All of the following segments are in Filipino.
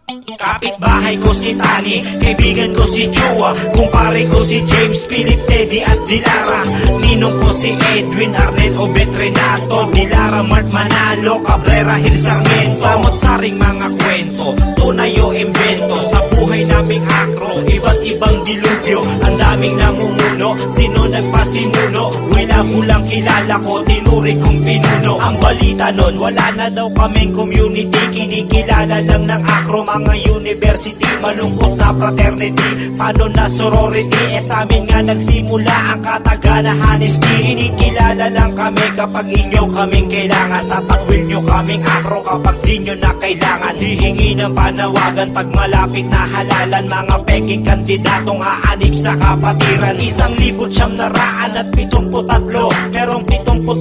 Kapitbahay ko si Tani, kaibigan ko si Chua, kumpare ko si James, Philip, Teddy at Dilara, ninong ko si Edwin, Arnel, Obet, Renato, Dilara, Mart, Manalo, Cabrera, Hill, Sarmiento. Samot-saring mga kwento, tunay o imbento, sa buhay naming akro, iba't ibang dilubyo, ang daming namumuno, sino nagpasimuno, wala bulang kilala ko, tinuri kong pinuno. Ang balita nun, wala na daw kaming community, kinikilala lang ng akro, mga university, malungkot na fraternity, paano na sorority, sa amin nga nagsimula ang kataga na honesty. Kinikilala lang kami kapag inyo kaming kailangan, tatakwil nyo kaming akro kapag di nyo na kailangan. Hihingi ng panawagan pag malapit na halalan, mga peking kandidatong aanib sa kapatiran. 1,973, merong 72,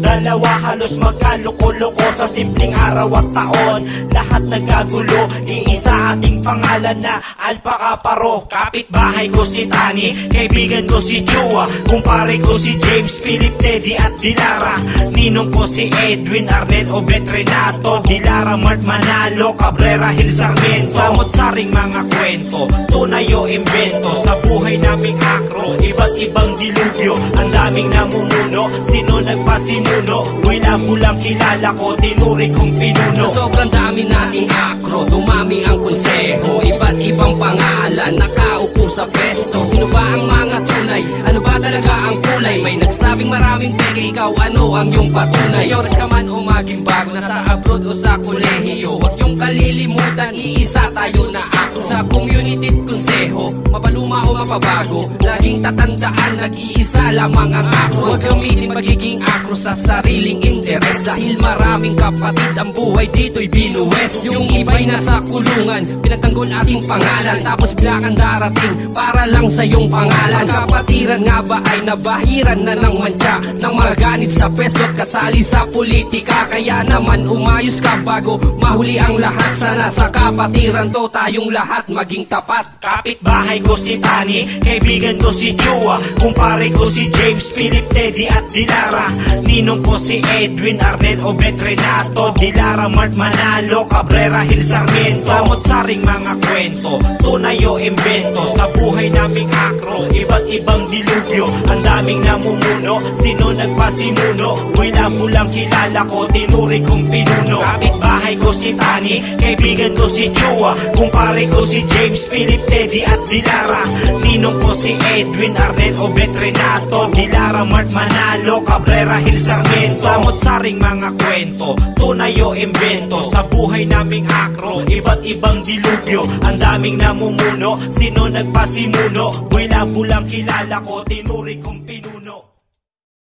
halos magkaloko-loko sa simpleng araw at taon. Lahat nagagulo, iisa ating pangalan na Alpaka Paro. Kapitbahay ko si Tani, kaibigan ko si Chua, kumpare ko si James, Philip, Teddy at Dilara, ninong ko si Edwin, Arnel, Obet, Renato, Dilara, Mart, Manalo, Cabrera, Hill, Sarmiento. Samot-saring mga kwento, tunay o imbento, sa buhay naming akro, iba't ibang dilubyo, ang daming namumuno, sino nagpasimuno, wala bulang kilala ko, tinuri kong pinuno. Sa sobrang dami nating akro, dumami ang konseho, iba't ibang pangalan, nakaupo sa pesto. Sino ba ang mga tunay? Ano ba talaga ang kulay? May nagsabing maraming peke, ikaw ano ang iyong patunay? Oras ka man o maging bago, nasa abroad o sa kolehiyo, huwag yung kalilimutan, iisa tayo na akro. Sa community at konseho, mapaluma o mapabago, laging tatandaan, nag-iisa lamang ang akro. Huwag gamitin magiging akro sa sariling interes, dahil maraming kapatid ang buhay dito'y binuwes. Yung iba'y nasa kulungan, pinagtanggol ating pangalan, tapos bigla kang darating para lang sa iyong pangalan. Kapatiran nga ba ay nabahiran na ng mantsa, ng maganit sa pwesto at kasali sa politika? Kaya naman umayos ka bago mahuli ang lahat. Sana sa kapatiran to tayong lahat maging tapat. Kapitbahay ko si Tani, kaibigan ko si Chua, kumpare ko si James, Philip, Teddy at Dilara, ninong ko si Edwin, Arnel, Obet, Renato, Dilara, Mart, Manalo, Cabrera, Hill, Sarmiento. Samot-saring mga kwento, tunay o imbento, sa buhay naming akro, iba't ibang dilubyo, ang daming namumuno, sino nagpasimuno, wala bulang kilala ko, tinuri kong pinuno. Kapitbahay ko si Tani, kaibigan ko si Chua, kumpare ko si James, Philip, Teddy at Dilara, ninong ko si Edwin, Arnel, Obet, Renato, Dilara, Mart, Manalo, Cabrera, Hill, Sarmiento. Samot-saring mga kwento, tunay o imbento, sa buhay naming akro, iba't ibang dilubyo, ang daming namumuno, sino nagpasimuno, wala bulang kilala ko, tinuri kong pinuno.